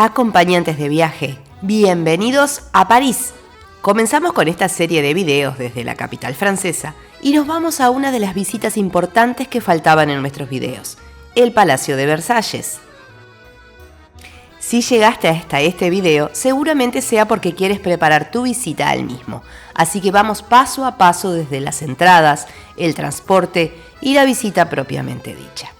Acompañantes de viaje, bienvenidos a París. Comenzamos con esta serie de videos desde la capital francesa y nos vamos a una de las visitas importantes que faltaban en nuestros videos, el Palacio de Versalles. Si llegaste hasta este video, seguramente sea porque quieres preparar tu visita al mismo, así que vamos paso a paso desde las entradas, el transporte y la visita propiamente dicha.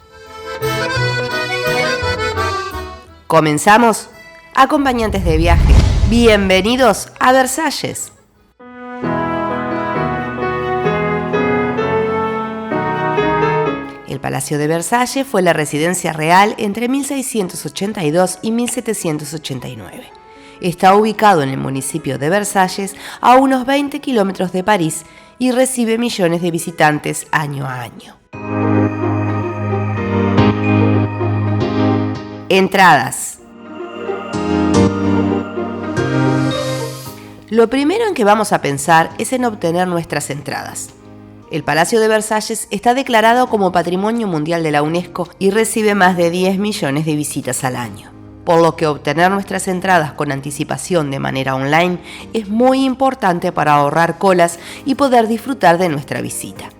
¿Comenzamos? Acompañantes de viaje, bienvenidos a Versalles. El Palacio de Versalles fue la residencia real entre 1682 y 1789. Está ubicado en el municipio de Versalles, a unos 20 kilómetros de París, y recibe millones de visitantes año a año. Entradas. Lo primero en que vamos a pensar es en obtener nuestras entradas. El Palacio de Versalles está declarado como Patrimonio Mundial de la UNESCO y recibe más de 10 millones de visitas al año, por lo que obtener nuestras entradas con anticipación de manera online es muy importante para ahorrar colas y poder disfrutar de nuestra visita.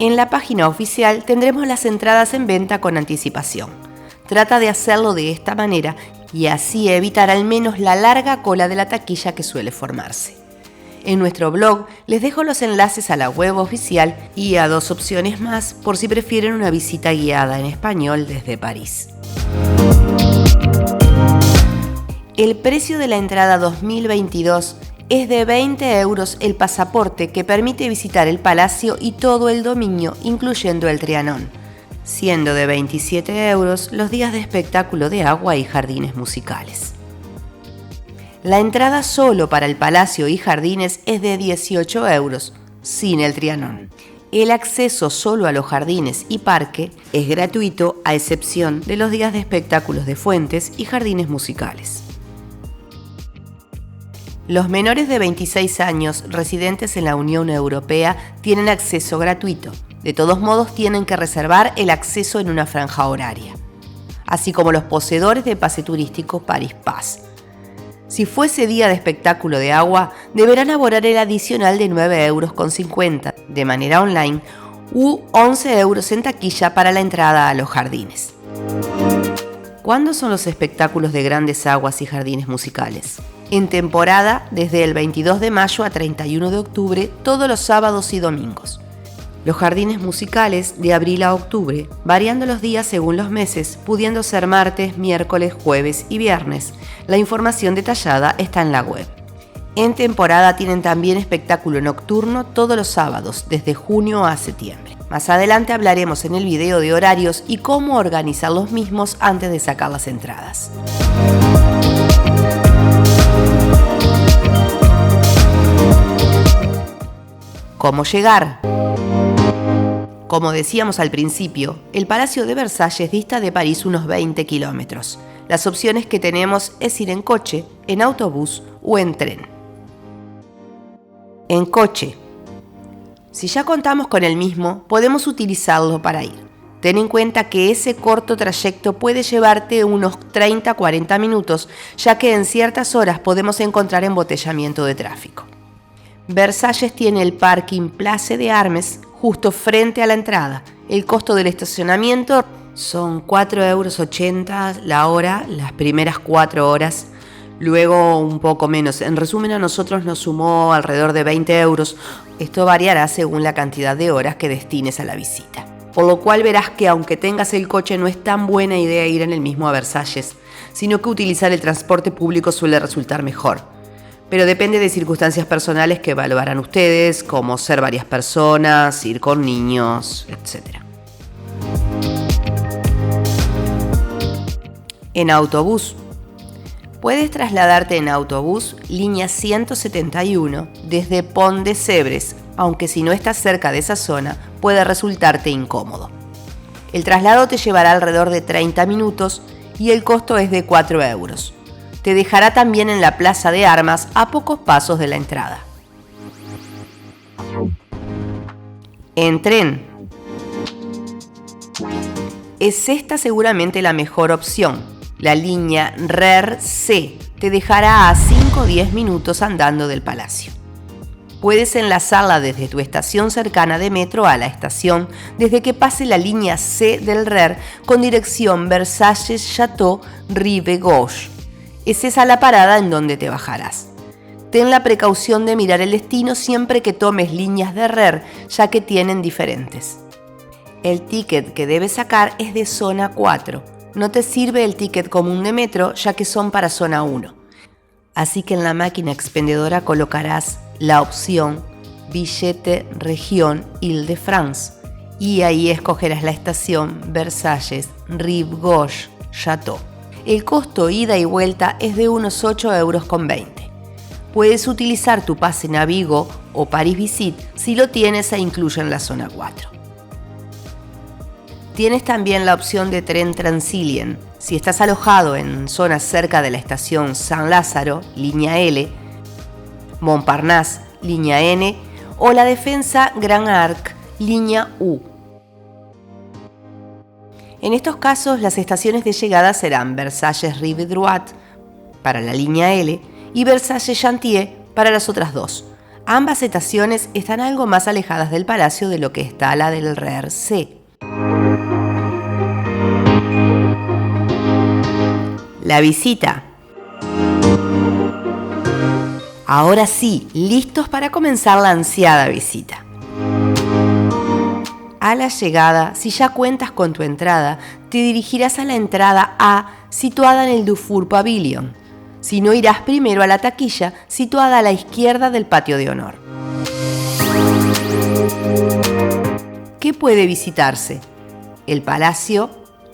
En la página oficial tendremos las entradas en venta con anticipación. Trata de hacerlo de esta manera y así evitar al menos la larga cola de la taquilla que suele formarse. En nuestro blog les dejo los enlaces a la web oficial y a 2 opciones más por si prefieren una visita guiada en español desde París. El precio de la entrada 2022 es de 20 euros el pasaporte que permite visitar el palacio y todo el dominio, incluyendo el Trianon, siendo de 27 euros los días de espectáculo de agua y jardines musicales. La entrada solo para el palacio y jardines es de 18 euros, sin el Trianon. El acceso solo a los jardines y parque es gratuito, a excepción de los días de espectáculos de fuentes y jardines musicales. Los menores de 26 años residentes en la Unión Europea tienen acceso gratuito. De todos modos, tienen que reservar el acceso en una franja horaria, así como los poseedores de pase turístico Paris Pass. Si fuese día de espectáculo de agua, deberán abonar el adicional de 9,50 € de manera online u 11 euros en taquilla para la entrada a los jardines. ¿Cuándo son los espectáculos de grandes aguas y jardines musicales? En temporada, desde el 22 de mayo a 31 de octubre, todos los sábados y domingos. Los jardines musicales de abril a octubre, variando los días según los meses, pudiendo ser martes, miércoles, jueves y viernes. La información detallada está en la web. En temporada tienen también espectáculo nocturno todos los sábados, desde junio a septiembre. Más adelante hablaremos en el video de horarios y cómo organizar los mismos antes de sacar las entradas. ¿Cómo llegar? Como decíamos al principio, el Palacio de Versalles dista de París unos 20 kilómetros. Las opciones que tenemos es ir en coche, en autobús o en tren. En coche. Si ya contamos con el mismo, podemos utilizarlo para ir. Ten en cuenta que ese corto trayecto puede llevarte unos 30-40 minutos, ya que en ciertas horas podemos encontrar embotellamiento de tráfico. Versalles tiene el parking Place des Armes justo frente a la entrada. El costo del estacionamiento son 4,80 € la hora, las primeras 4 horas, luego un poco menos. En resumen, a nosotros nos sumó alrededor de 20 euros. Esto variará según la cantidad de horas que destines a la visita. Por lo cual verás que aunque tengas el coche no es tan buena idea ir en el mismo a Versalles, sino que utilizar el transporte público suele resultar mejor. Pero depende de circunstancias personales que evaluarán ustedes, como ser varias personas, ir con niños, etc. En autobús. Puedes trasladarte en autobús línea 171 desde Pont de Sèvres, aunque si no estás cerca de esa zona puede resultarte incómodo. El traslado te llevará alrededor de 30 minutos y el costo es de 4 euros. Te dejará también en la Plaza de Armas a pocos pasos de la entrada. En tren. Es esta seguramente la mejor opción. La línea RER-C te dejará a 5 o 10 minutos andando del Palacio. Puedes enlazarla desde tu estación cercana de metro a la estación desde que pase la línea C del RER con dirección Versalles-Château Rive Gauche. Es esa la parada en donde te bajarás. Ten la precaución de mirar el destino siempre que tomes líneas de RER, ya que tienen diferentes. El ticket que debes sacar es de zona 4. No te sirve el ticket común de metro, ya que son para zona 1. Así que en la máquina expendedora colocarás la opción Billete Región Île-de-France y ahí escogerás la estación Versalles Rive Gauche Château. El costo ida y vuelta es de unos 8,20 €. Puedes utilizar tu pase Navigo o Paris Visit si lo tienes e incluye en la zona 4. Tienes también la opción de tren Transilien. Si estás alojado en zonas cerca de la estación San Lázaro, línea L, Montparnasse, línea N, o la Defensa Grand Arc, línea U. En estos casos, las estaciones de llegada serán Versalles Rive Droite para la línea L y Versalles Chantier para las otras dos. Ambas estaciones están algo más alejadas del Palacio de lo que está la del RER-C. La visita. Ahora sí, listos para comenzar la ansiada visita. A la llegada, si ya cuentas con tu entrada, te dirigirás a la entrada A, situada en el Dufour Pavilion. Si no, irás primero a la taquilla, situada a la izquierda del patio de honor. ¿Qué puede visitarse? El palacio,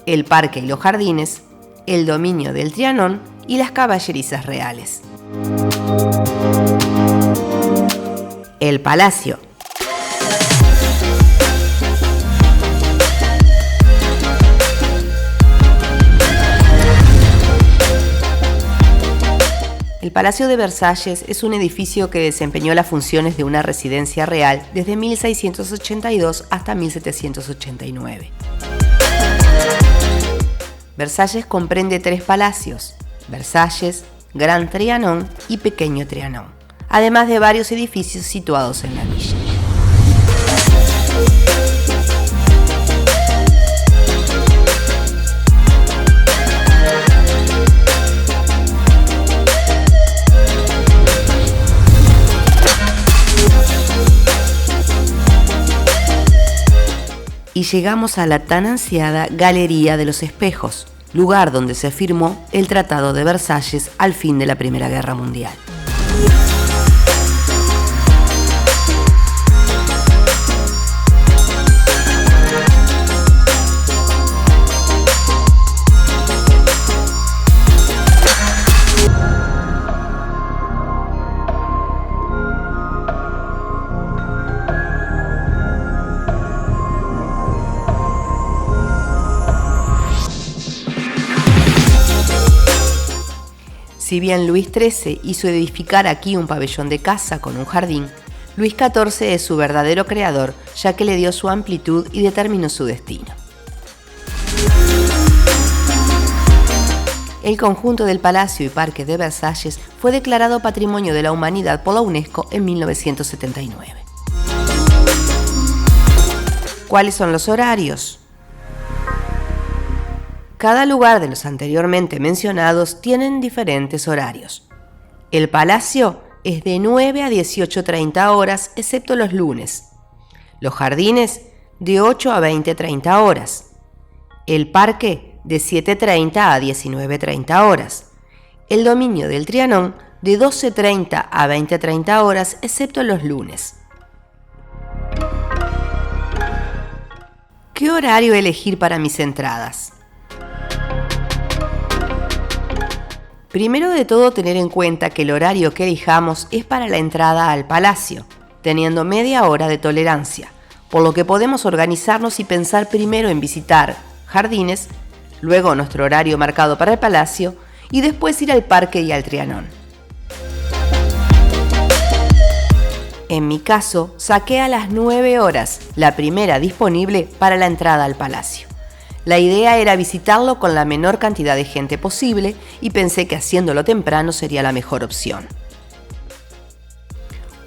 el parque y los jardines, el dominio del Trianon y las caballerizas reales. El palacio. El Palacio de Versalles es un edificio que desempeñó las funciones de una residencia real desde 1682 hasta 1789. Versalles comprende 3 palacios: Versalles, Gran Trianon y Pequeño Trianon, además de varios edificios situados en la villa. Y llegamos a la tan ansiada Galería de los Espejos, lugar donde se firmó el Tratado de Versalles al fin de la Primera Guerra Mundial. Si bien Luis XIII hizo edificar aquí un pabellón de caza con un jardín, Luis XIV es su verdadero creador, ya que le dio su amplitud y determinó su destino. El conjunto del Palacio y Parque de Versalles fue declarado Patrimonio de la Humanidad por la UNESCO en 1979. ¿Cuáles son los horarios? Cada lugar de los anteriormente mencionados tienen diferentes horarios. El Palacio es de 9 a 18:30 horas, excepto los lunes. Los jardines de 8 a 20:30 horas. El parque de 7:30 a 19:30 horas. El dominio del Trianon de 12:30 a 20:30 horas, excepto los lunes. ¿Qué horario elegir para mis entradas? Primero de todo, tener en cuenta que el horario que elijamos es para la entrada al palacio, teniendo media hora de tolerancia, por lo que podemos organizarnos y pensar primero en visitar jardines, luego nuestro horario marcado para el palacio y después ir al parque y al Trianon. En mi caso, saqué a las 9 horas, la primera disponible para la entrada al palacio. La idea era visitarlo con la menor cantidad de gente posible y pensé que haciéndolo temprano sería la mejor opción.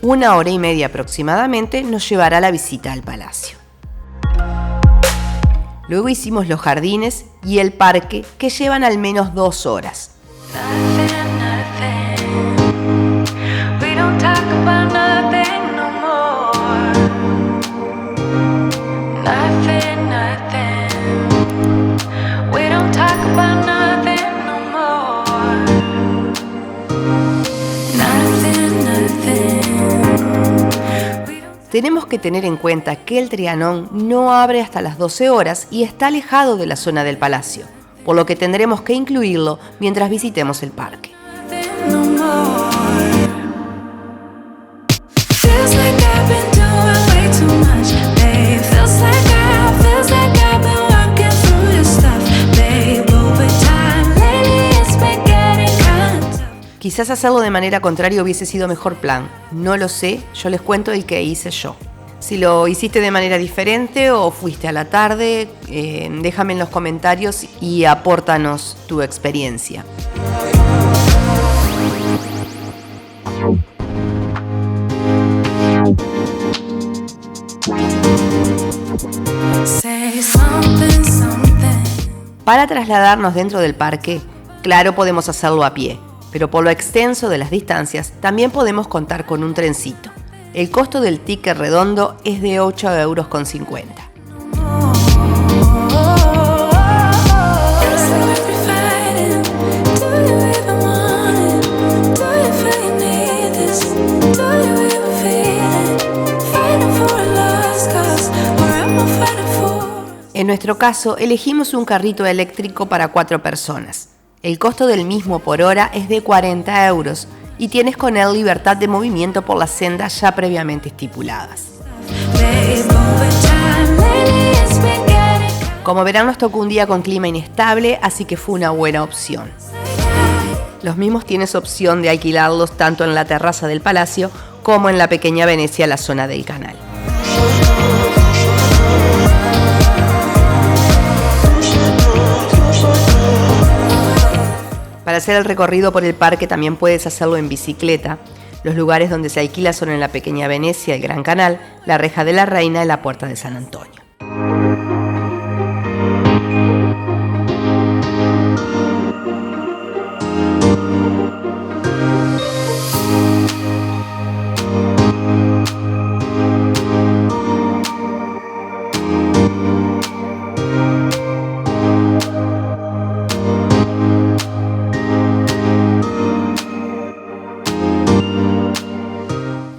1 hora y media aproximadamente nos llevará la visita al palacio. Luego hicimos los jardines y el parque, que llevan al menos 2 horas. Tenemos que tener en cuenta que el Trianon no abre hasta las 12 horas y está alejado de la zona del palacio, por lo que tendremos que incluirlo mientras visitemos el parque. Quizás hacerlo de manera contraria hubiese sido mejor plan. No lo sé, yo les cuento el que hice yo. Si lo hiciste de manera diferente o fuiste a la tarde, déjame en los comentarios y apórtanos tu experiencia. Para trasladarnos dentro del parque, claro, podemos hacerlo a pie, pero por lo extenso de las distancias también podemos contar con un trencito. El costo del ticket redondo es de 8,50 €. En nuestro caso, elegimos un carrito eléctrico para 4 personas. El costo del mismo por hora es de 40 € y tienes con él libertad de movimiento por las sendas ya previamente estipuladas. Como verán, nos tocó un día con clima inestable, así que fue una buena opción. Los mismos tienes opción de alquilarlos tanto en la terraza del palacio como en la pequeña Venecia, la zona del canal. Para hacer el recorrido por el parque también puedes hacerlo en bicicleta. Los lugares donde se alquila son en la pequeña Venecia, el Gran Canal, la Reja de la Reina y la Puerta de San Antonio.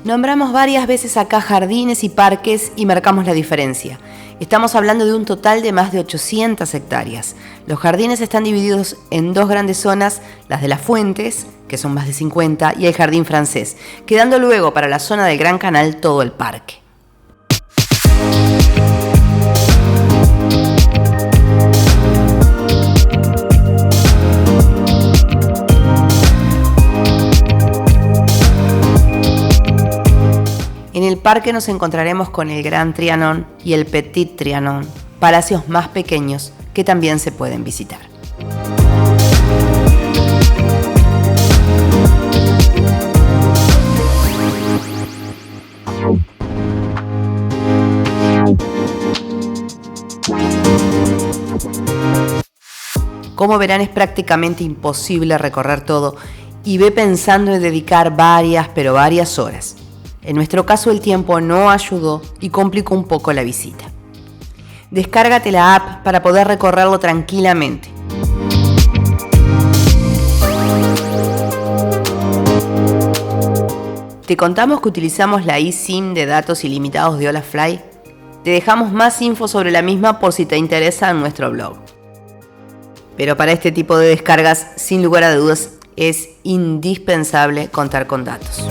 Nombramos varias veces acá jardines y parques y marcamos la diferencia. Estamos hablando de un total de más de 800 hectáreas. Los jardines están divididos en 2 grandes zonas, las de las fuentes, que son más de 50, y el jardín francés, quedando luego para la zona del Gran Canal todo el parque. En el parque nos encontraremos con el Gran Trianon y el Petit Trianon, palacios más pequeños que también se pueden visitar. Como verán, es prácticamente imposible recorrer todo y ve pensando en dedicar varias horas. En nuestro caso el tiempo no ayudó y complicó un poco la visita. Descárgate la app para poder recorrerlo tranquilamente. Te contamos que utilizamos la eSIM de datos ilimitados de Holafly. Te dejamos más info sobre la misma por si te interesa en nuestro blog. Pero para este tipo de descargas, sin lugar a dudas, es indispensable contar con datos.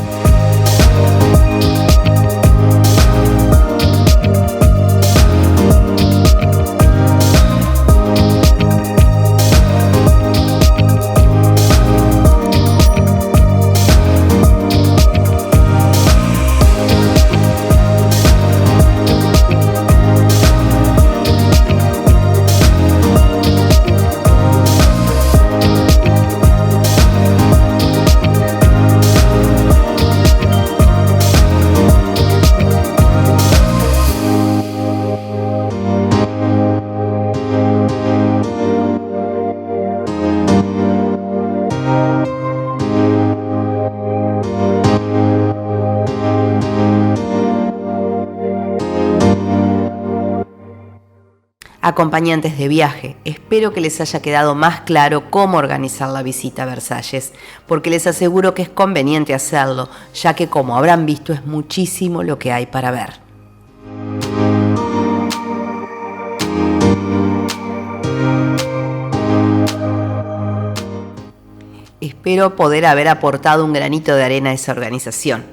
Acompañantes de viaje, espero que les haya quedado más claro cómo organizar la visita a Versalles, porque les aseguro que es conveniente hacerlo, ya que como habrán visto es muchísimo lo que hay para ver. Espero poder haber aportado un granito de arena a esa organización.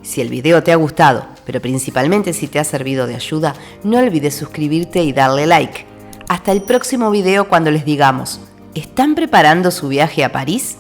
Si el video te ha gustado, pero principalmente si te ha servido de ayuda, no olvides suscribirte y darle like. Hasta el próximo video cuando les digamos, ¿están preparando su viaje a París?